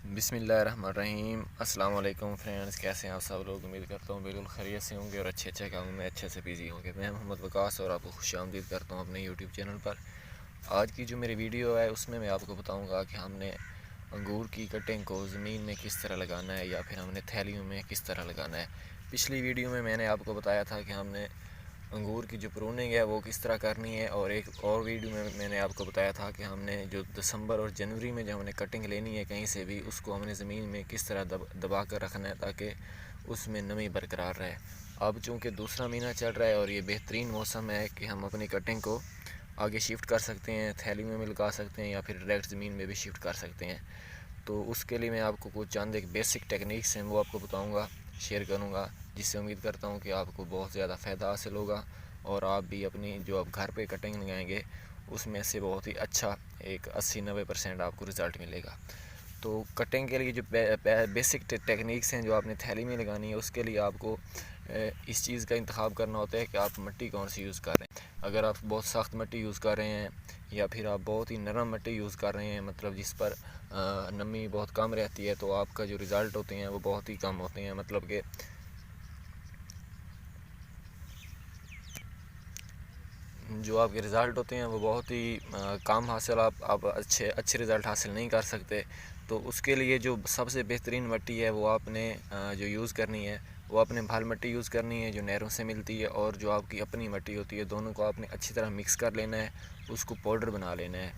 बिस्मिल्लाहिर्रहमानिर्रहीम। अस्सलाम वालेकुम फ्रेंड्स, कैसे हैं आप सब लोग। उम्मीद करता हूँ बिल्कुल खैरियत से होंगे और अच्छे कामों में अच्छे से बिजी होंगे। मैं मोहम्मद वकास और आपको खुशामदीद करता हूँ अपने यूट्यूब चैनल पर। आज की जो मेरी वीडियो है उसमें मैं आपको बताऊँगा कि हमने अंगूर की कटिंग को ज़मीन में किस तरह लगाना है या फिर हमने थैलियों में किस तरह लगाना है। पिछली वीडियो में मैंने आपको बताया था कि हमने अंगूर की जो प्रूनिंग है वो किस तरह करनी है, और एक और वीडियो में मैंने आपको बताया था कि हमने जो दिसंबर और जनवरी में जो हमने कटिंग लेनी है कहीं से भी, उसको हमने ज़मीन में किस तरह दबा कर रखना है ताकि उसमें नमी बरकरार रहे। अब चूँकि दूसरा महीना चल रहा है और ये बेहतरीन मौसम है कि हम अपनी कटिंग को आगे शिफ्ट कर सकते हैं, थैली में भी लगा सकते हैं या फिर डायरेक्ट ज़मीन में भी शिफ्ट कर सकते हैं। तो उसके लिए मैं आपको कुछ चंद एक बेसिक टेक्निक्स हैं वो आपको बताऊंगा, शेयर करूंगा, जिससे उम्मीद करता हूं कि आपको बहुत ज़्यादा फ़ायदा हासिल होगा और आप भी अपनी जो आप घर पे कटिंग लगाएंगे उसमें से बहुत ही अच्छा एक 80-90% आपको रिज़ल्ट मिलेगा। तो कटिंग के लिए जो बेसिक टेक्निक्स हैं जो आपने थैली में लगानी है, उसके लिए आपको इस चीज़ का इंतखाब करना होता है कि आप मिट्टी कौन सी यूज़ कर रहे हैं। अगर आप बहुत सख्त मिट्टी यूज़ कर रहे हैं या फिर आप बहुत ही नरम मिट्टी यूज़ कर रहे हैं, मतलब जिस पर नमी बहुत कम रहती है, तो आपका जो रिज़ल्ट होते हैं वो बहुत ही कम होते हैं। मतलब कि जो आपके रिज़ल्ट होते हैं वो बहुत ही कम हासिल आप अच्छे रिज़ल्ट हासिल नहीं कर सकते। तो उसके लिए जो सबसे बेहतरीन मिट्टी है वो आपने जो यूज़ करनी है वो आपने भाल मिट्टी यूज़ करनी है जो नहरों से मिलती है, और जो आपकी अपनी मिट्टी होती है, दोनों को आपने अच्छी तरह मिक्स कर लेना है, उसको पाउडर बना लेना है।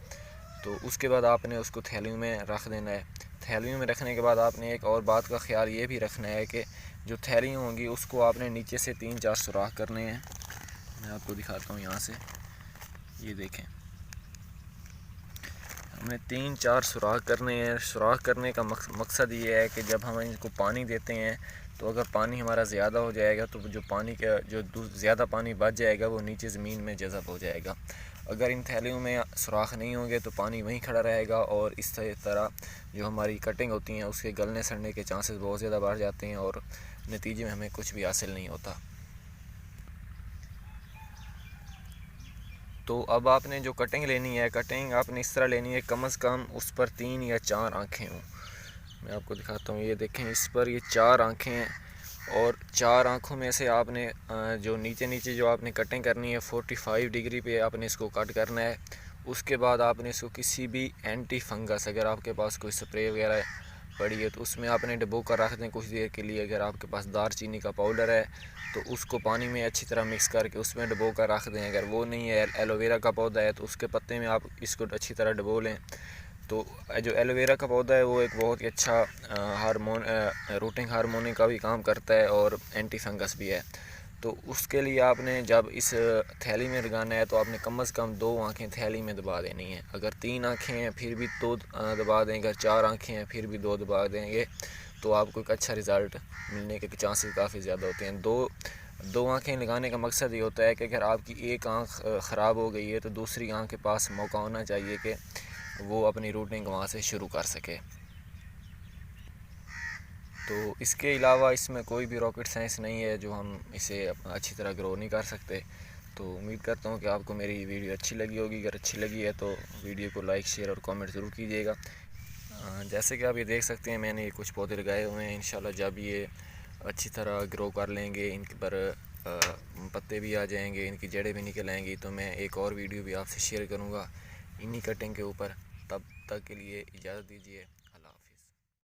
तो उसके बाद आपने उसको थैलियों में रख देना है। थैलियों में रखने के बाद आपने एक और बात का ख्याल ये भी रखना है कि जो थैलियाँ होंगी उसको आपने नीचे से 3-4 सुराख करने हैं। मैं आपको दिखाता हूँ यहाँ से, ये देखें, हमने 3-4 सुराख करने हैं। सुराख करने का मकसद ये है कि जब हम इनको पानी देते हैं तो अगर पानी हमारा ज़्यादा हो जाएगा तो जो पानी का जो ज़्यादा पानी बच जाएगा वो नीचे ज़मीन में जज़ब हो जाएगा। अगर इन थैलियों में सुराख नहीं होंगे तो पानी वहीं खड़ा रहेगा और इस तरह जो हमारी कटिंग होती हैं उसके गलने सड़ने के चांसेस बहुत ज़्यादा बढ़ जाते हैं और नतीजे में हमें कुछ भी हासिल नहीं होता। तो अब आपने जो कटिंग लेनी है, कटिंग आपने इस तरह लेनी है कम से कम उस पर 3 या 4 आँखें हों। मैं आपको दिखाता हूँ, ये देखें, इस पर ये 4 आँखें हैं और 4 आँखों में से आपने जो नीचे जो आपने कटिंग करनी है 45 डिग्री पे आपने इसको कट करना है। उसके बाद आपने इसको किसी भी एंटी फंगस, अगर आपके पास कोई स्प्रे वगैरह पड़ी है तो उसमें आपने डुबो कर रख दें कुछ देर के लिए। अगर आपके पास दारचीनी का पाउडर है तो उसको पानी में अच्छी तरह मिक्स करके उसमें डुबो कर रख दें। अगर वो नहीं है, एलोवेरा का पौधा है, तो उसके पत्ते में आप इसको अच्छी तरह डुबो लें। तो जो एलोवेरा का पौधा है वो एक बहुत ही अच्छा रूटिंग हार्मोन का भी काम करता है और एंटी फंगस भी है। तो उसके लिए आपने जब इस थैली में लगाना है तो आपने कम से कम 2 आँखें थैली में दबा देनी है। अगर 3 आँखें हैं फिर भी 2 दबा दें, अगर 4 आँखें हैं फिर भी 2 दबा देंगे तो आपको एक अच्छा रिज़ल्ट मिलने के चांसेस काफ़ी ज़्यादा होते हैं। दो आँखें लगाने का मकसद ये होता है कि अगर आपकी एक आँख ख़राब हो गई है तो दूसरी आँख के पास मौका होना चाहिए कि वो अपनी रूटिंग वहाँ से शुरू कर सके। तो इसके अलावा इसमें कोई भी रॉकेट साइंस नहीं है जो हम इसे अच्छी तरह ग्रो नहीं कर सकते। तो उम्मीद करता हूँ कि आपको मेरी वीडियो अच्छी लगी होगी। अगर अच्छी लगी है तो वीडियो को लाइक, शेयर और कमेंट ज़रूर कीजिएगा। जैसे कि आप ये देख सकते हैं मैंने ये कुछ पौधे लगाए हुए हैं। इंशाल्लाह जब ये अच्छी तरह ग्रो कर लेंगे, इन पर पत्ते भी आ जाएंगे, इनकी जड़ें भी निकल आएंगी, तो मैं एक और वीडियो भी आपसे शेयर करूँगा इन्हीं कटिंग के ऊपर। तब तक के लिए इजाज़त दीजिए।